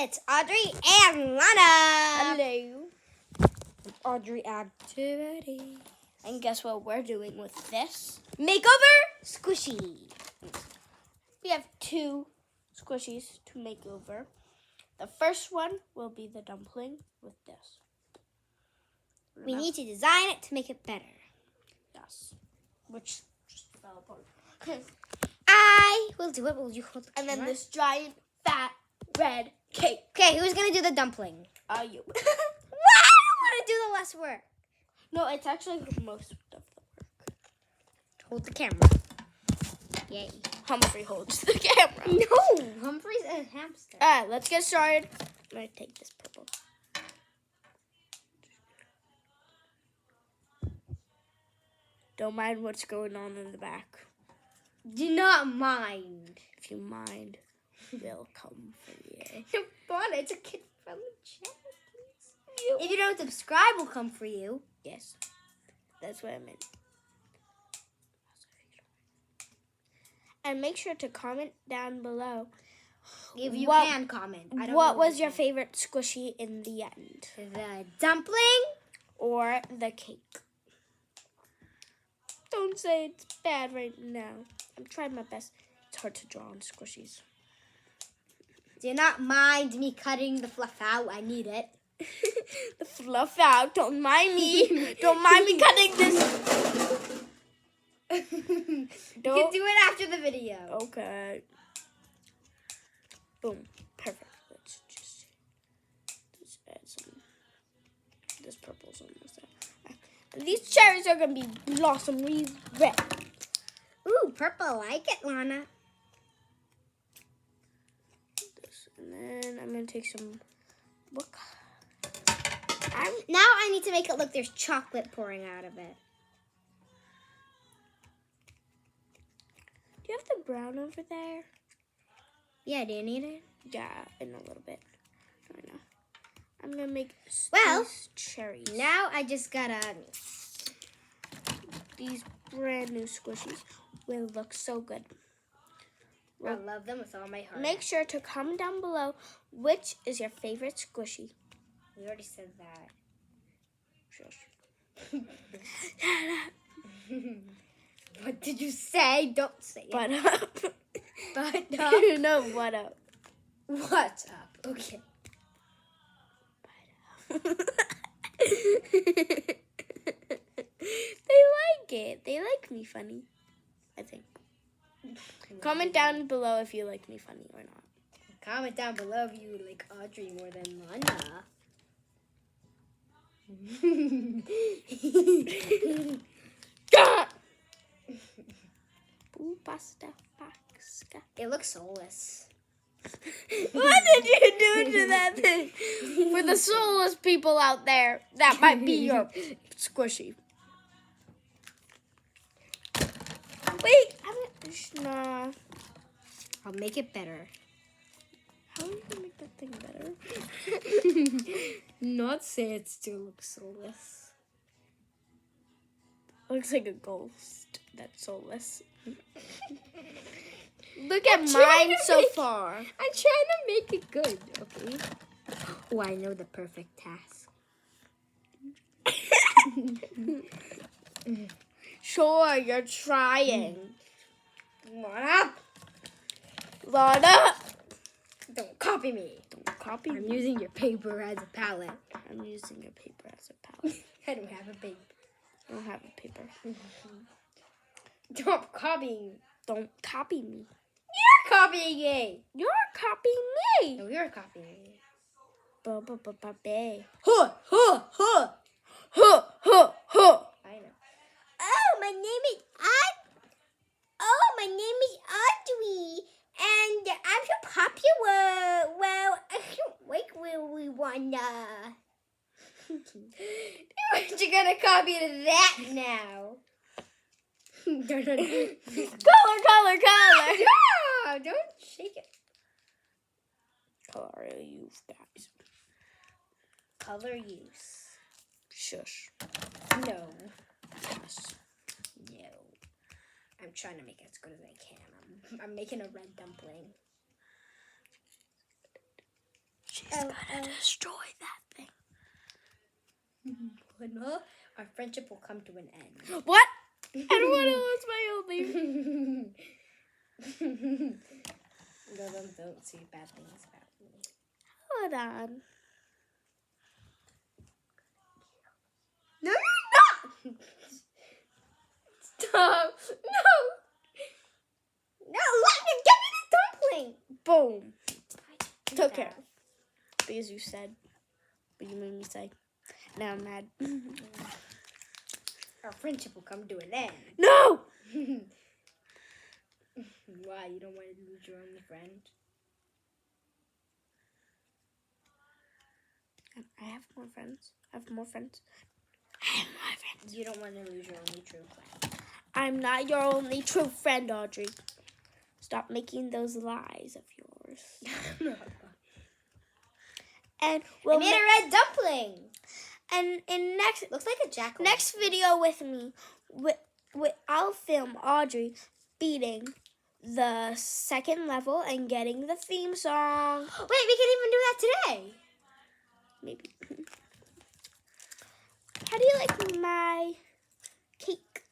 It's Audrey and Lana. Hello. Audrey activity. And guess what we're doing with this? Makeover squishy. We have 2 squishies to make over. The first one will be the dumpling with this. We need to design it to make it better. Yes. Which just fell apart. I will do it. Will you hold the camera? And then this giant, fat, red cake. Okay, who's going to do the dumpling? You. What? I don't want to do the less work. No, it's actually most of the work. Hold the camera. Yay. Humphrey holds the camera. No, Humphrey's a hamster. All right, let's get started. I'm going to take this purple. Don't mind what's going on in the back. Do not mind. If you mind, we'll come for you. Fun, it's a kid-friendly channel. If you don't subscribe, we'll come for you. Yes, that's what I meant. And make sure to comment down below. If you can comment. What was your favorite squishy in the end? The dumpling or the cake? Don't say it's bad right now. I'm trying my best. It's hard to draw on squishies. Do not mind me cutting the fluff out. I need it. The fluff out. Don't mind me. Don't mind me cutting this. You can do it after the video. Okay. Boom. Perfect. Let's just add some. This purple's almost there. And these cherries are going to be blossomy red. Ooh, purple. I like it, Lana. And then I'm going to take some book. Now I need to make it look there's chocolate pouring out of it. Do you have the brown over there? Yeah, do you need it? Yeah, in a little bit. I know. I'm going to make these cherries. Now I just got these brand new squishies will look so good. I love them with all my heart. Make sure to comment down below which is your favorite squishy. We already said that. Shush. What did you say? Don't say it. What up? But up? No, what up? What's up? Okay. They like it. They like me funny, I think. Comment down below if you like me funny or not. Comment down below if you like Audrey more than Lana. It looks soulless. What did you do to that thing? For the soulless people out there, that might be your squishy. Wait, nah. I'll make it better. How are you gonna make that thing better? Not say it still looks soulless. Looks like a ghost that's soulless. Look at mine so far. I'm trying to make it good, okay? Oh, I know the perfect task. Sure, you're trying. Lana! Don't copy me. Don't copy me. I'm using your paper as a palette. I'm using your paper as a palette. I don't have a paper. I don't have a paper. Don't copy. Don't copy me. You're copying me. You're copying me. No, you're copying me. Ba-ba-ba-ba-ba. Huh, huh, huh. Huh, huh, huh. I know. Oh, my name is Audrey, and I'm so popular. Well, I can't wait when we wanna. Aren't you gonna copy that now? Color. No, don't shake it. Color use, guys. Color use. Shush. No. Yes. No. I'm trying to make it as good as I can. I'm making a red dumpling. He's gonna destroy that thing. Lana, our friendship will come to an end. What? I don't want to lose my only. No, don't say bad things about me. Hold on. No, you're not! Stop! No! No, let me get me the dumpling! Boom. Took care. Because you said what you made me say. Now I'm mad. Our friendship will come to an end. No! Why? You don't want to lose your only friend? I have more friends. I have more friends. You don't want to lose your only true friend. I'm not your only true friend, Audrey. Stop making those lies of yours. And I made a red dumpling. And in Looks like a jackal. next video with me, I'll film Audrey beating the second level and getting the theme song. Wait, we can even do that today. Maybe. How do you like my cake?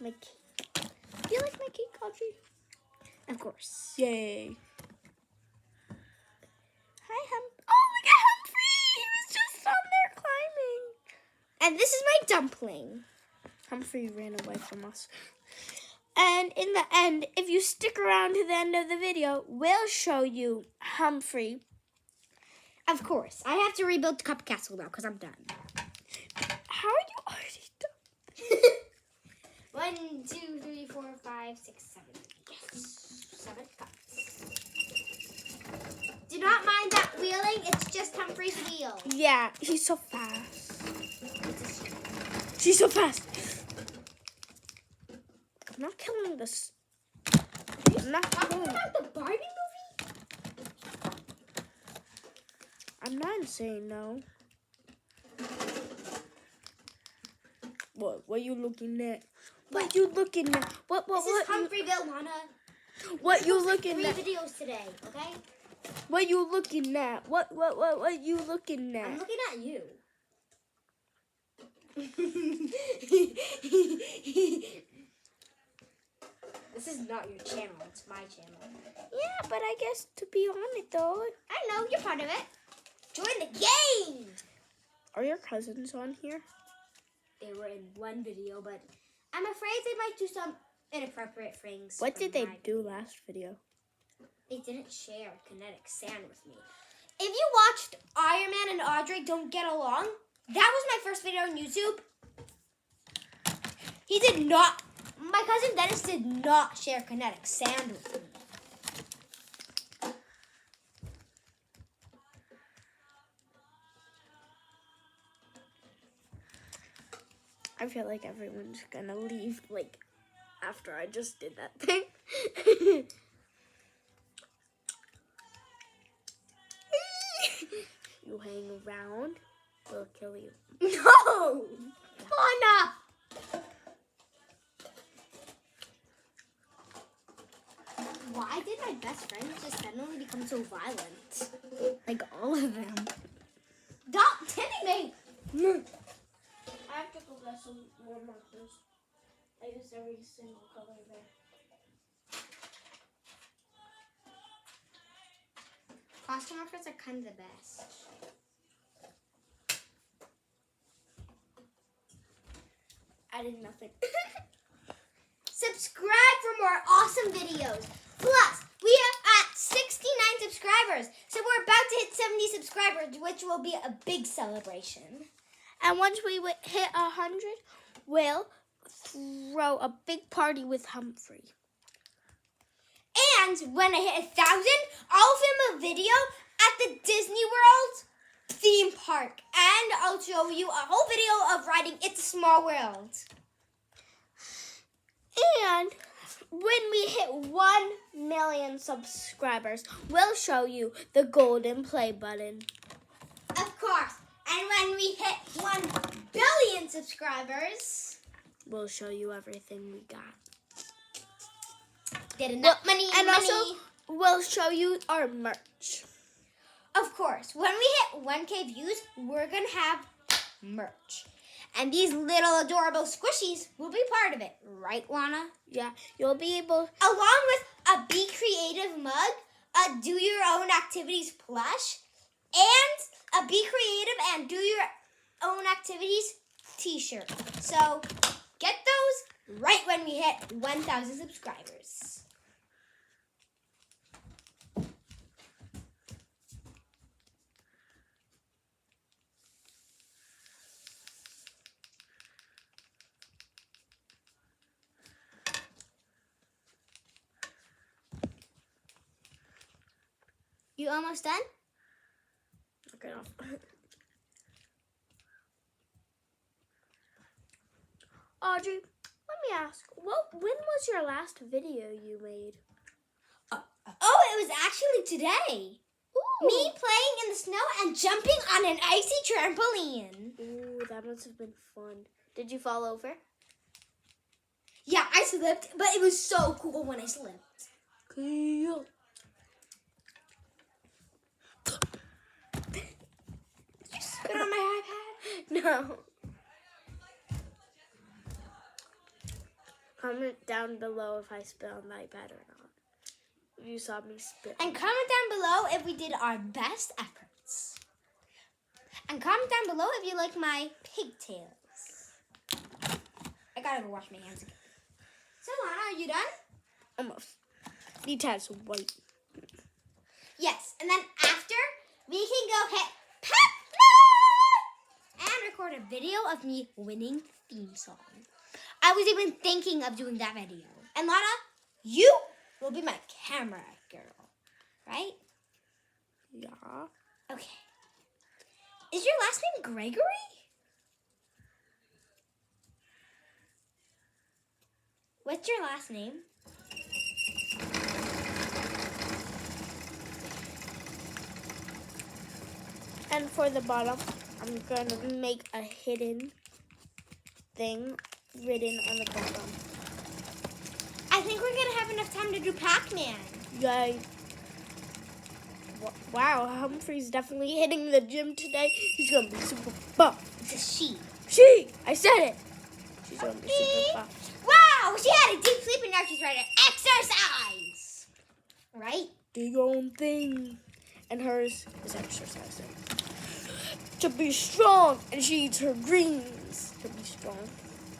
My cake. Do you like my cake, Audrey? Of course. Yay. Hi, Oh, look at Humphrey! He was just on there climbing. And this is my dumpling. Humphrey ran away from us. And in the end, if you stick around to the end of the video, we'll show you Humphrey. Of course. I have to rebuild the cup castle now because I'm done. How are you already done? 1, 2, 3, 4, 5, 6, 7. Yes. 7 cups. Do not mind that wheeling. It's just Humphrey's wheel. Yeah, he's so fast. She's so fast. I'm not killing this. I'm not Talking killing. about the Barbie movie? I'm not saying no. What are you looking at? What you looking at? What This is Humphreyville, Lana. What you looking 3 at? videos today, okay? What you looking at? What you looking I'm at? looking at you. This is not your channel. It's my channel. Yeah, but I guess to be on it though. I know. You're part of it. Join the game! Are your cousins on here? They were in one video, but I'm afraid they might do some inappropriate things. What did they my do last video? They didn't share kinetic sand with me. If you watched Iron Man and Audrey don't get along, that was my first video on YouTube. He did not. My cousin Dennis did not share kinetic sand with me. I feel like everyone's gonna leave like after I just did that thing. You hang around, we'll kill you. No! Lana! Why did my best friend just suddenly become so violent? Like all of them. Stop hitting me! I have to go get some more markers. I use every single color there. Pasta markers are kind of the best. I did nothing. Subscribe for more awesome videos. Plus, we are at 69 subscribers. So we're about to hit 70 subscribers, which will be a big celebration. And once we hit 100, we'll throw a big party with Humphrey. And when I hit 1,000, I'll film a video at the Disney World theme park. And I'll show you a whole video of riding It's a Small World. And when we hit 1 million subscribers, we'll show you the golden play button. Of course. And when we hit 1 billion subscribers, We'll show you everything we got. get enough money. And also, we'll show you our merch. of course, when we hit 1K views, we're going to have merch. And these little adorable squishies will be part of it. Right, Lana? Yeah, you'll be able... Along with a Be Creative mug, a Do Your Own Activities plush, and a Be Creative and Do Your Own Activities t-shirt. So get those right when we hit 1,000 subscribers. You almost done? Okay, off. Audrey, let me ask, when was your last video you made? Oh, it was actually today. Ooh. Me playing in the snow and jumping on an icy trampoline. Ooh, that must have been fun. Did you fall over? Yeah, I slipped, but it was so cool when I slipped. Cool. Spit on my iPad? No. Comment down below if I spit on the iPad or not. If you saw me spit. And comment down below if we did our best efforts. And comment down below if you like my pigtails. I gotta go wash my hands again. So, Lana, are you done? Almost. Need to have some white. Yes, and then after, we can go hit and record a video of me winning theme song. I was even thinking of doing that video. And Lana, you will be my camera girl, right? Yeah. Okay. Is your last name Gregory? What's your last name? And for the bottom, I'm going to make a hidden thing written on the bottom. I think we're going to have enough time to do Pac-Man. Yay. Wow, Humphrey's definitely hitting the gym today. He's going to be super buff. It's a she. She! I said it! She's going to be super buff. Wow, she had a deep sleep and now she's ready to exercise. Right? Do your own thing. And hers is exercising. To be strong. And she eats her greens to be strong.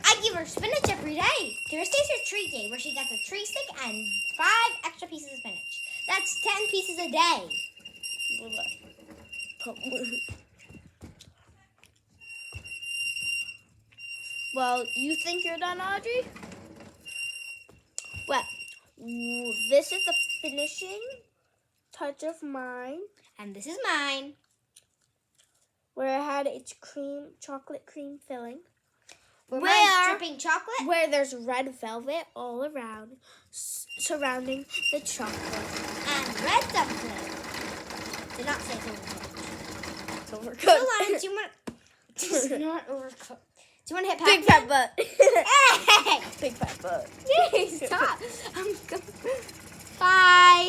I give her spinach every day. Thursday's her treat day where she gets a tree stick and 5 extra pieces of spinach. That's 10 pieces a day. Well, you think you're done, Audrey? Well, this is the finishing touch of mine. And this is mine. Where it had its chocolate cream filling. Where mine's dripping chocolate. Where there's red velvet all around, surrounding the chocolate. And red dumpling. Did not say it's overcooked. It's overcooked. So, Lana, do you want... It's not overcooked. Do you want to hit Pac-Man? Big fat butt. Hey! Big fat butt. Stop. Bye.